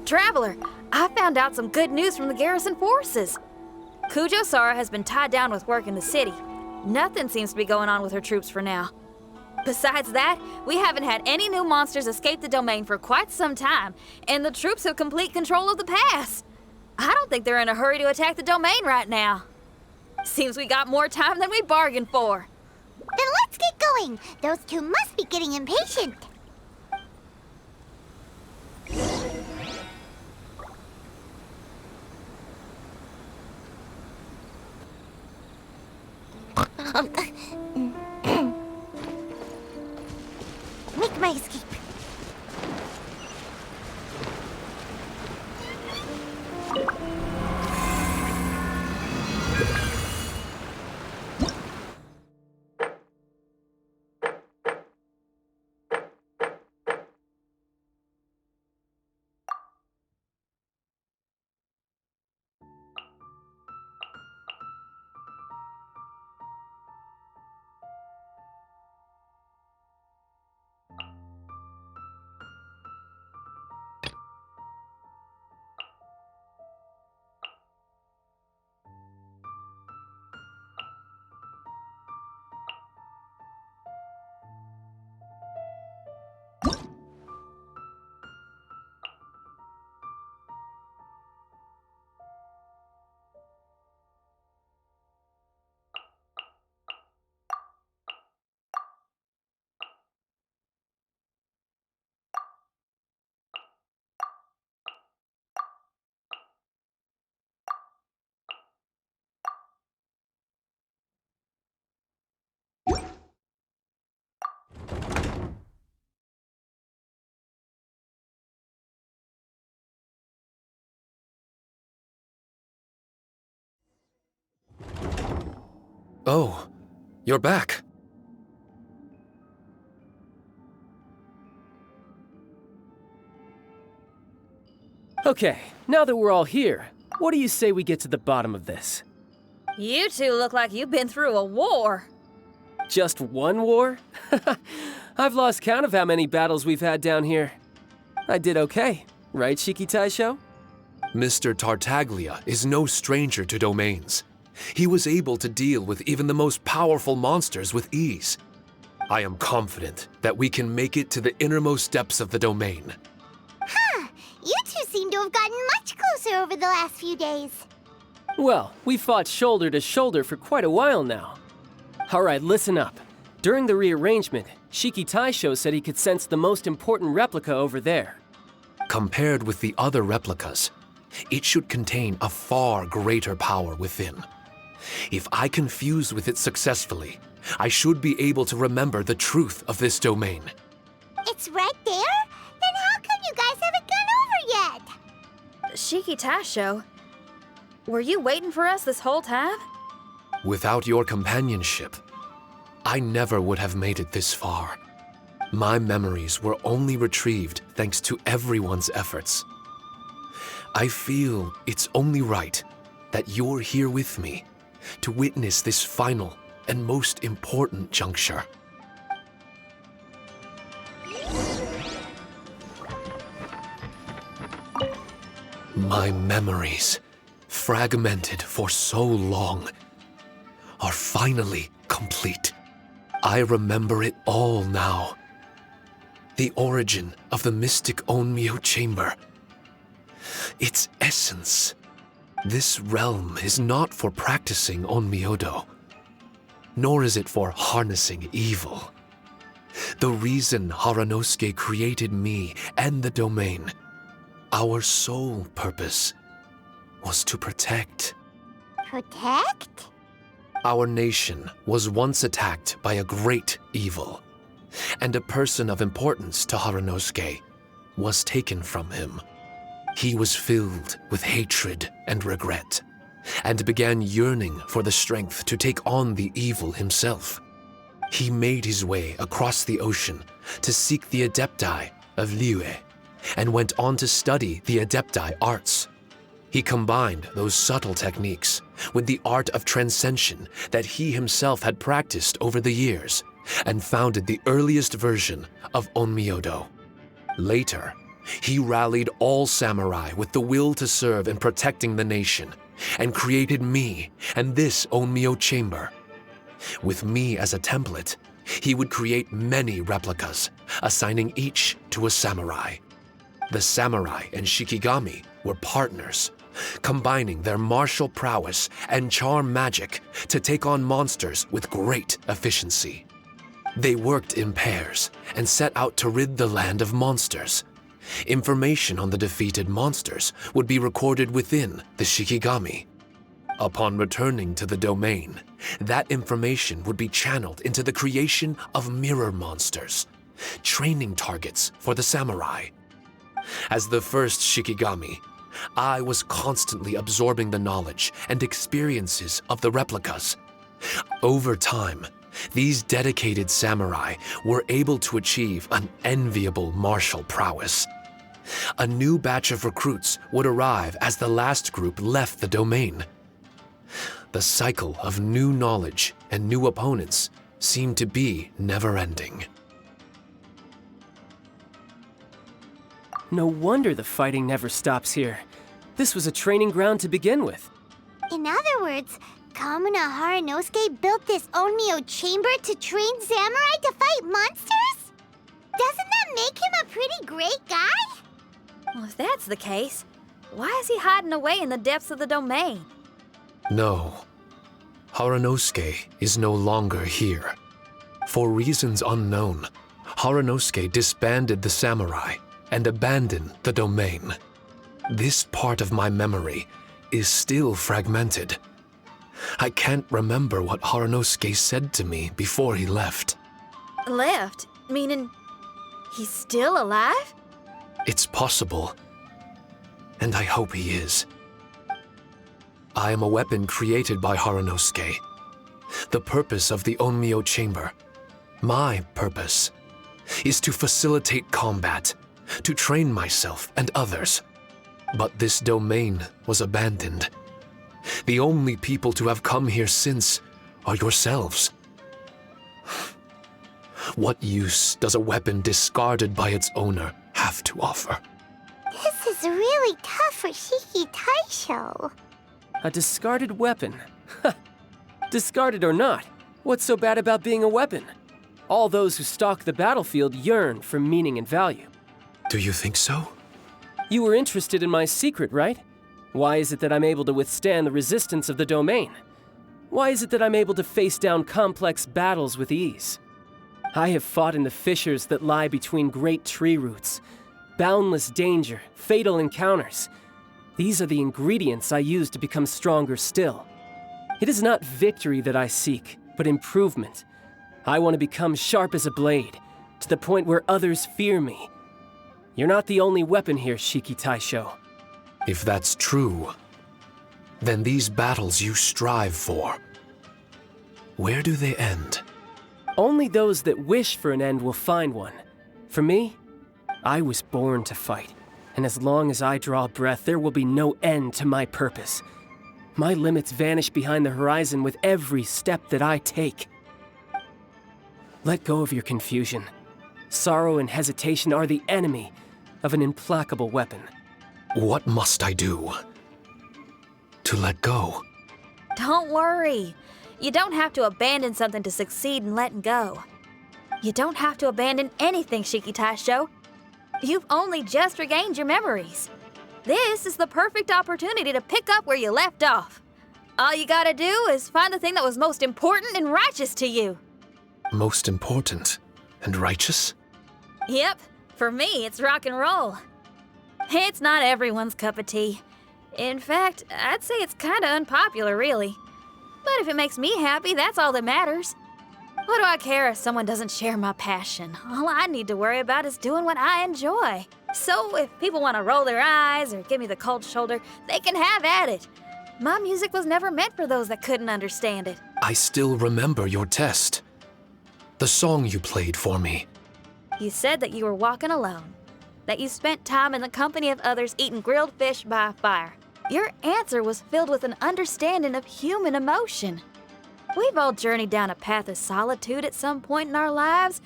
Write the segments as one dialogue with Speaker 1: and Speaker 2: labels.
Speaker 1: Traveler, I found out some good news from the garrison forces. Kujo-Sara has been tied down with work in the city. Nothing seems to be going on with her troops for now. Besides that, we haven't had any new monsters escape the domain for quite some time, and the troops have complete control of the pass. I don't think they're in a hurry to attack the domain right now. Seems we got more time than we bargained for.
Speaker 2: Then let's get going. Those two must be getting impatient. Make my escape.
Speaker 3: Oh, you're back.
Speaker 4: Okay, now that we're all here, what do you say we get to the bottom of this?
Speaker 1: You two look like you've been through a war.
Speaker 4: Just one war? I've lost count of how many battles we've had down here. I did okay, right, Shiki Taisho?
Speaker 3: Mr. Tartaglia is no stranger to domains. He was able to deal with even the most powerful monsters with ease. I am confident that we can make it to the innermost depths of the domain.
Speaker 2: Huh. You two seem to have gotten much closer over the last few days.
Speaker 4: Well, we fought shoulder to shoulder for quite a while now. Alright, listen up. During the rearrangement, Shiki Taisho said he could sense the most important replica over there.
Speaker 3: Compared with the other replicas, it should contain a far greater power within. If I can fuse with it successfully, I should be able to remember the truth of this domain.
Speaker 2: It's right there? Then how come you guys haven't gone over yet?
Speaker 1: Shiki Taisho, were you waiting for us this whole time?
Speaker 3: Without your companionship, I never would have made it this far. My memories were only retrieved thanks to everyone's efforts. I feel it's only right that you're here with me to witness this final and most important juncture. My memories, fragmented for so long, are finally complete. I remember it all now. The origin of the mystic Onmyo chamber. Its essence. This realm is not for practicing Onmyodo, nor is it for harnessing evil. The reason Haranosuke created me and the domain, our sole purpose, was to protect.
Speaker 2: Protect?
Speaker 3: Our nation was once attacked by a great evil, and a person of importance to Haranosuke was taken from him. He was filled with hatred and regret, and began yearning for the strength to take on the evil himself. He made his way across the ocean to seek the adepti of Liyue and went on to study the adepti arts. He combined those subtle techniques with the art of transcension that he himself had practiced over the years and founded the earliest version of Onmyodo. Later, he rallied all samurai with the will to serve in protecting the nation and created me and this Onmyo chamber. With me as a template, he would create many replicas, assigning each to a samurai. The samurai and Shikigami were partners, combining their martial prowess and charm magic to take on monsters with great efficiency. They worked in pairs and set out to rid the land of monsters. Information on the defeated monsters would be recorded within the Shikigami. Upon returning to the domain, that information would be channeled into the creation of mirror monsters, training targets for the samurai. As the first Shikigami, I was constantly absorbing the knowledge and experiences of the replicas. Over time, these dedicated samurai were able to achieve an enviable martial prowess. A new batch of recruits would arrive as the last group left the domain. The cycle of new knowledge and new opponents seemed to be never-ending.
Speaker 4: No wonder the fighting never stops here. This was a training ground to begin with.
Speaker 2: In other words, Kamuna Haranosuke built this Onmyo chamber to train samurai to fight monsters? Doesn't that make him a pretty great guy?
Speaker 1: Well, if that's the case, why is he hiding away in the depths of the domain?
Speaker 3: No, Haranosuke is no longer here. For reasons unknown, Haranosuke disbanded the samurai and abandoned the domain. This part of my memory is still fragmented. I can't remember what Haranosuke said to me before he left.
Speaker 1: Left? Meaning he's still alive?
Speaker 3: It's possible, and I hope he is. I am a weapon created by Haranosuke. The purpose of the Onmyo chamber, my purpose, is to facilitate combat, to train myself and others. But this domain was abandoned. The only people to have come here since are yourselves. What use does a weapon discarded by its owner have to offer?
Speaker 2: This is really tough for Shiki Taisho.
Speaker 4: A discarded weapon. Discarded or not, what's so bad about being a weapon? All those who stalk the battlefield yearn for meaning and value.
Speaker 3: Do you think so?
Speaker 4: You were interested in my secret, right? Why is it that I'm able to withstand the resistance of the domain? Why is it that I'm able to face down complex battles with ease? I have fought in the fissures that lie between great tree roots. Boundless danger, fatal encounters. These are the ingredients I use to become stronger still. It is not victory that I seek, but improvement. I want to become sharp as a blade, to the point where others fear me. You're not the only weapon here, Shiki Taisho.
Speaker 3: If that's true, then these battles you strive for, where do they end?
Speaker 4: Only those that wish for an end will find one. For me, I was born to fight, and as long as I draw breath, there will be no end to my purpose. My limits vanish behind the horizon with every step that I take. Let go of your confusion. Sorrow and hesitation are the enemy of an implacable weapon.
Speaker 3: What must I do to let go?
Speaker 1: Don't worry. You don't have to abandon something to succeed in letting go. You don't have to abandon anything, Shiki Taisho. You've only just regained your memories. This is the perfect opportunity to pick up where you left off. All you gotta do is find the thing that was most important and righteous to you.
Speaker 3: Most important and righteous?
Speaker 1: Yep, for me, it's rock and roll. It's not everyone's cup of tea. In fact, I'd say it's kinda unpopular, really. But if it makes me happy, that's all that matters. What do I care if someone doesn't share my passion? All I need to worry about is doing what I enjoy. So if people want to roll their eyes or give me the cold shoulder, they can have at it. My music was never meant for those that couldn't understand it.
Speaker 3: I still remember your test. The song you played for me.
Speaker 1: You said that you were walking alone, that you spent time in the company of others eating grilled fish by a fire. Your answer was filled with an understanding of human emotion. We've all journeyed down a path of solitude at some point in our lives.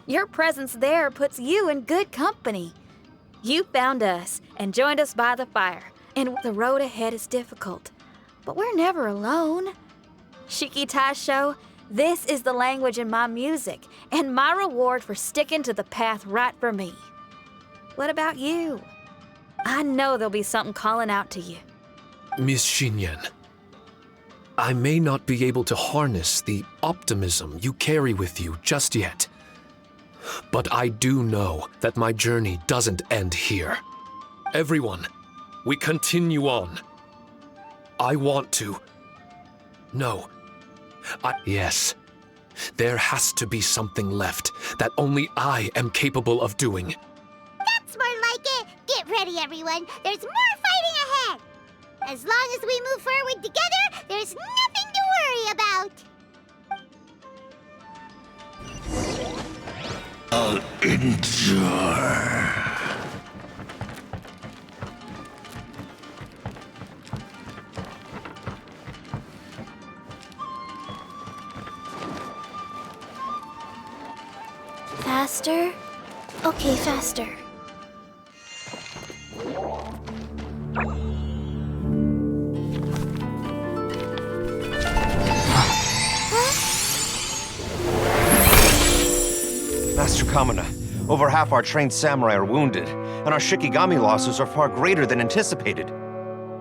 Speaker 1: Your presence there puts you in good company. You found us and joined us by the fire, and the road ahead is difficult. But we're never alone. Shiki Taisho, this is the language in my music, and my reward for sticking to the path right for me. What about you? I know there'll be something calling out to you.
Speaker 3: Miss Xinyan, I may not be able to harness the optimism you carry with you just yet, but I do know that my journey doesn't end here. Everyone, we continue on. I want to. No. Yes. There has to be something left that only I am capable of doing.
Speaker 2: That's more like it. Get ready, everyone. There's more fighting ahead. As long as we move forward together, there's nothing to worry about.
Speaker 5: I'll endure.
Speaker 2: Faster? Okay, faster.
Speaker 6: Master Kamina, over half our trained samurai are wounded, and our Shikigami losses are far greater than anticipated.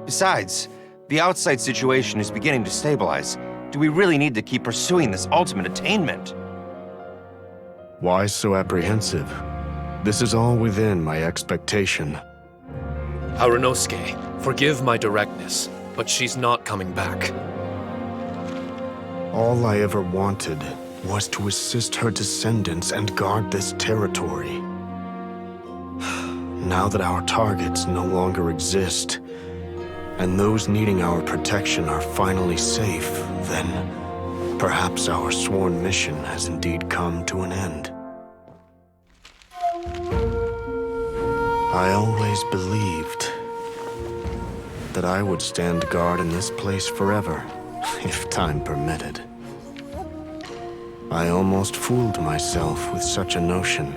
Speaker 6: Besides, the outside situation is beginning to stabilize. Do we really need to keep pursuing this ultimate attainment?
Speaker 7: Why so apprehensive? This is all within my expectation.
Speaker 3: Harunosuke, forgive my directness, but she's not coming back.
Speaker 7: All I ever wanted was to assist her descendants and guard this territory. Now that our targets no longer exist, and those needing our protection are finally safe, then perhaps our sworn mission has indeed come to an end. I always believed that I would stand guard in this place forever, if time permitted. I almost fooled myself with such a notion.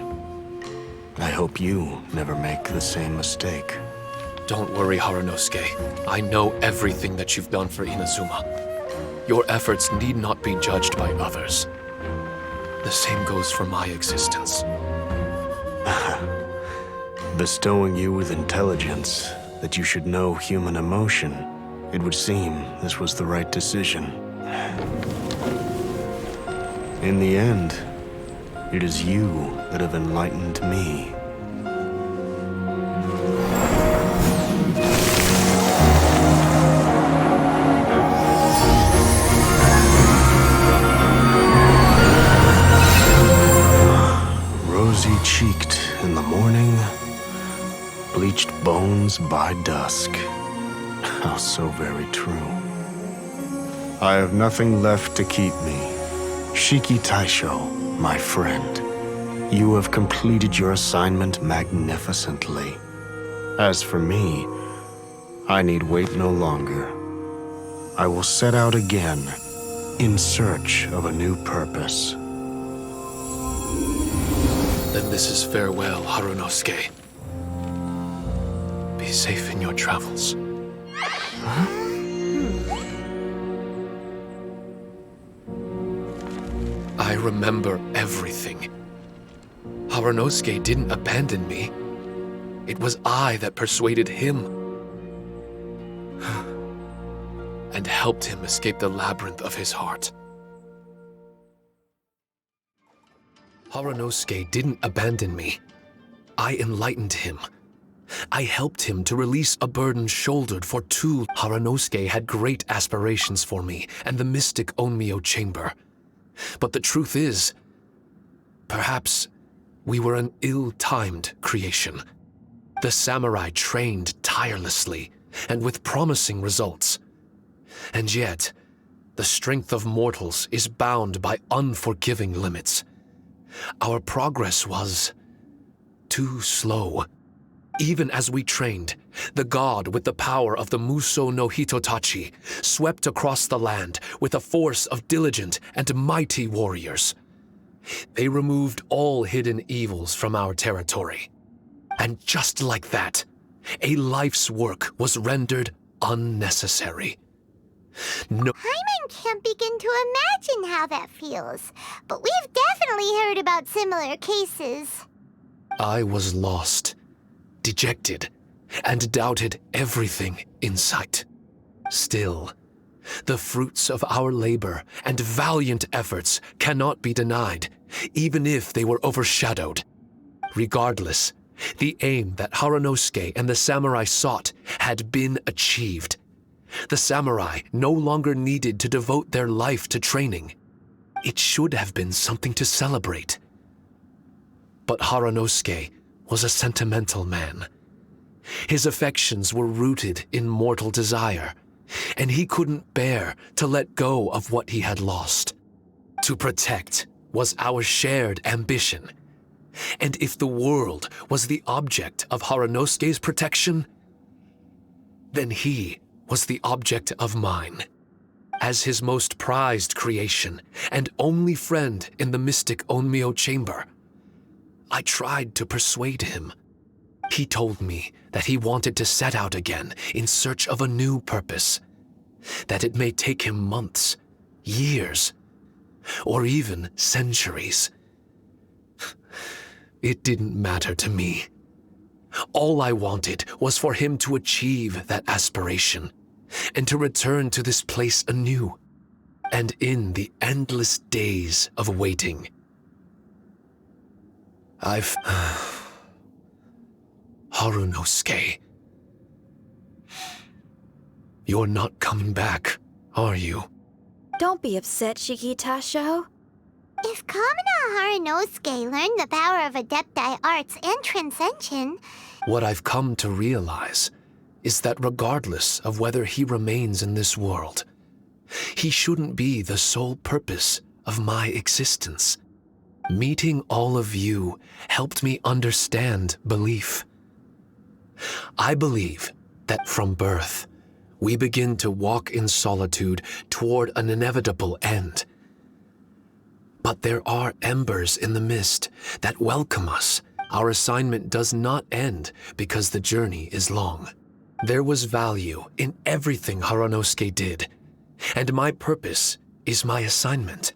Speaker 7: I hope you never make the same mistake.
Speaker 3: Don't worry, Harunosuke. I know everything that you've done for Inazuma. Your efforts need not be judged by others. The same goes for my existence.
Speaker 7: Bestowing you with intelligence, that you should know human emotion, it would seem this was the right decision. In the end, it is you that have enlightened me. Rosy-cheeked in the morning, bleached bones by dusk. How so very true. I have nothing left to keep me. Shiki Taisho, my friend, you have completed your assignment magnificently. As for me, I need wait no longer. I will set out again, in search of a new purpose.
Speaker 3: Then this is farewell, Harunosuke. Be safe in your travels. I remember everything. Harunosuke didn't abandon me. It was I that persuaded him and helped him escape the labyrinth of his heart. Harunosuke didn't abandon me. I enlightened him. I helped him to release a burden shouldered for two. Harunosuke had great aspirations for me and the mystic Onmyo chamber. But the truth is, perhaps we were an ill-timed creation. The samurai trained tirelessly and with promising results. And yet, the strength of mortals is bound by unforgiving limits. our progress was too slow. Even as we trained, the god with the power of the Muso no Hitotachi swept across the land with a force of diligent and mighty warriors. They removed all hidden evils from our territory. And just like that, a life's work was rendered unnecessary. No.
Speaker 2: Hyman can't begin to imagine how that feels, but we've definitely heard about similar cases.
Speaker 3: I was lost, dejected, and doubted everything in sight. Still, the fruits of our labor and valiant efforts cannot be denied, even if they were overshadowed. Regardless, the aim that Haranosuke and the samurai sought had been achieved. The samurai no longer needed to devote their life to training. It should have been something to celebrate. But Haranosuke was a sentimental man. His affections were rooted in mortal desire, and he couldn't bear to let go of what he had lost. To protect was our shared ambition. And if the world was the object of Haranosuke's protection, then he was the object of mine. As his most prized creation and only friend in the mystic Onmyo chamber, I tried to persuade him. He told me that he wanted to set out again in search of a new purpose, that it may take him months, years, or even centuries. It didn't matter to me. All I wanted was for him to achieve that aspiration and to return to this place anew. And in the endless days of waiting, Harunosuke, you're not coming back, are you?
Speaker 1: Don't be upset, Shikitasho.
Speaker 2: If Kamina Haranosuke learned the power of Adepti arts and Transcension...
Speaker 3: What I've come to realize is that regardless of whether he remains in this world, he shouldn't be the sole purpose of my existence. Meeting all of you helped me understand belief. I believe that from birth, we begin to walk in solitude toward an inevitable end. But there are embers in the mist that welcome us. Our assignment does not end because the journey is long. There was value in everything Haranosuke did, and my purpose is my assignment.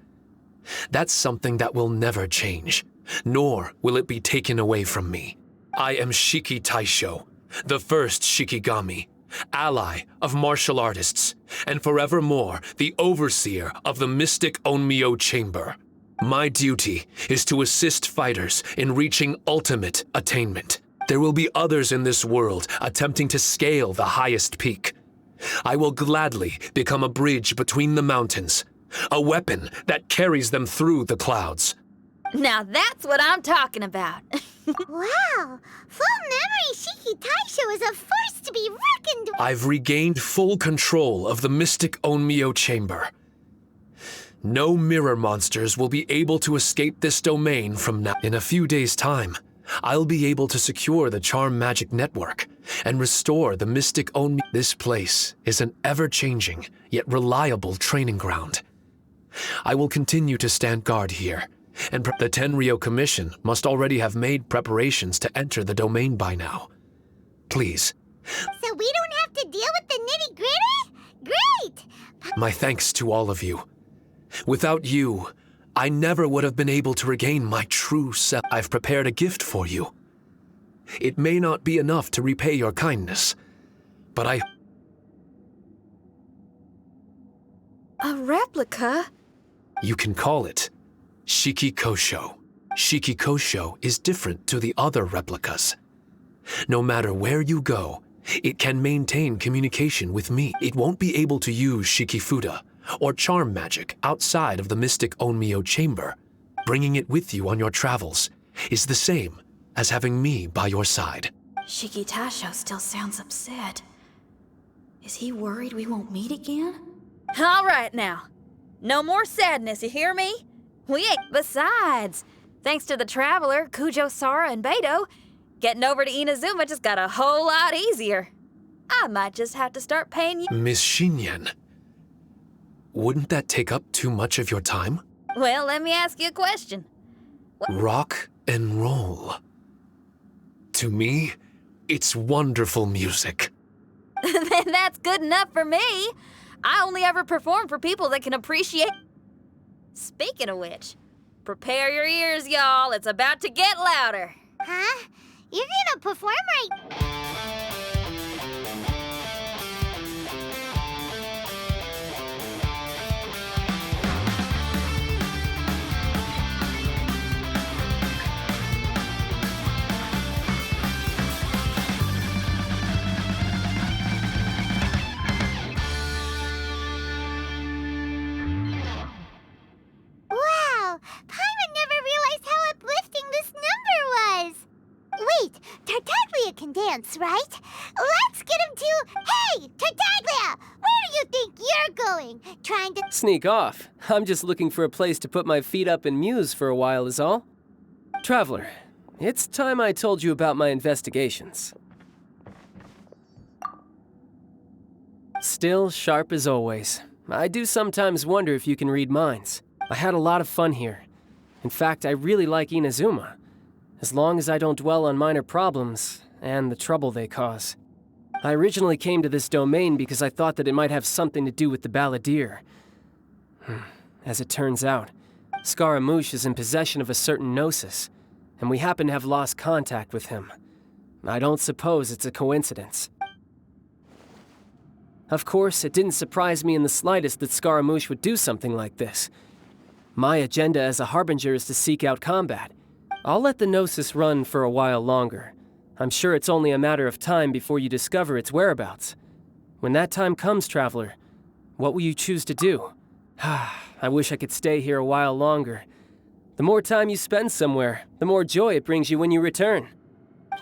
Speaker 3: That's something that will never change, nor will it be taken away from me. I am Shiki Taisho, the first Shikigami, ally of martial artists, and forevermore the overseer of the mystic Onmyo chamber. My duty is to assist fighters in reaching ultimate attainment. There will be others in this world attempting to scale the highest peak. I will gladly become a bridge between the mountains, a weapon that carries them through the clouds.
Speaker 1: Now that's what I'm talking about.
Speaker 2: Wow! Full memory Shiki Taisho is a force to be reckoned with!
Speaker 3: I've regained full control of the mystic Onmyo chamber. No mirror monsters will be able to escape this domain from now. In a few days' time, I'll be able to secure the charm magic network and restore the mystic Onmyo. This place is an ever-changing yet reliable training ground. I will continue to stand guard here, and the Tenryo Commission must already have made preparations to enter the domain by now. Please.
Speaker 2: So we don't have to deal with the nitty-gritty? Great!
Speaker 3: My thanks to all of you. Without you, I never would have been able to regain my true self. I've prepared a gift for you. It may not be enough to repay your kindness, but
Speaker 1: A replica?
Speaker 3: You can call it Shiki Kosho. Shiki Kosho is different to the other replicas. No matter where you go, it can maintain communication with me. It won't be able to use Shikifuda or charm magic outside of the mystic Onmyo chamber. Bringing it with you on your travels is the same as having me by your side.
Speaker 1: Shikitasho still sounds upset. Is he worried we won't meet again? All right now. No more sadness, you hear me? We ain't. Besides, Thanks to the Traveler, Kujo, Sara, and Beto, getting over to Inazuma just got a whole lot easier. I might just have to start paying you.
Speaker 3: Miss Xinyan, wouldn't that take up too much of your time?
Speaker 1: Well, let me ask you a question.
Speaker 3: Rock and roll. To me, it's wonderful music.
Speaker 1: Then that's good enough for me. I only ever perform for people that can appreciate. Speaking of which, prepare your ears, y'all. It's about to get louder.
Speaker 2: Huh? You're gonna perform right... Wow! Paimon never realized how uplifting this number was! Wait, Tartaglia can dance, right? Let's get him to... Hey, Tartaglia! Where do you think you're going? Trying to...
Speaker 4: Sneak off. I'm just looking for a place to put my feet up and muse for a while is all. Traveler, it's time I told you about my investigations. Still sharp as always. I do sometimes wonder if you can read minds. I had a lot of fun here. In fact, I really like Inazuma, as long as I don't dwell on minor problems and the trouble they cause. I originally came to this domain because I thought that it might have something to do with the balladeer. As it turns out, Scaramouche is in possession of a certain gnosis, and we happen to have lost contact with him. I don't suppose it's a coincidence. Of course, it didn't surprise me in the slightest that Scaramouche would do something like this. My agenda as a harbinger is to seek out combat. I'll let the Gnosis run for a while longer. I'm sure it's only a matter of time before you discover its whereabouts. When that time comes, Traveler, what will you choose to do? I wish I could stay here a while longer. The more time you spend somewhere, the more joy it brings you when you return.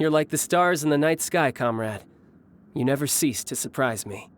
Speaker 4: You're like the stars in the night sky, comrade. You never cease to surprise me.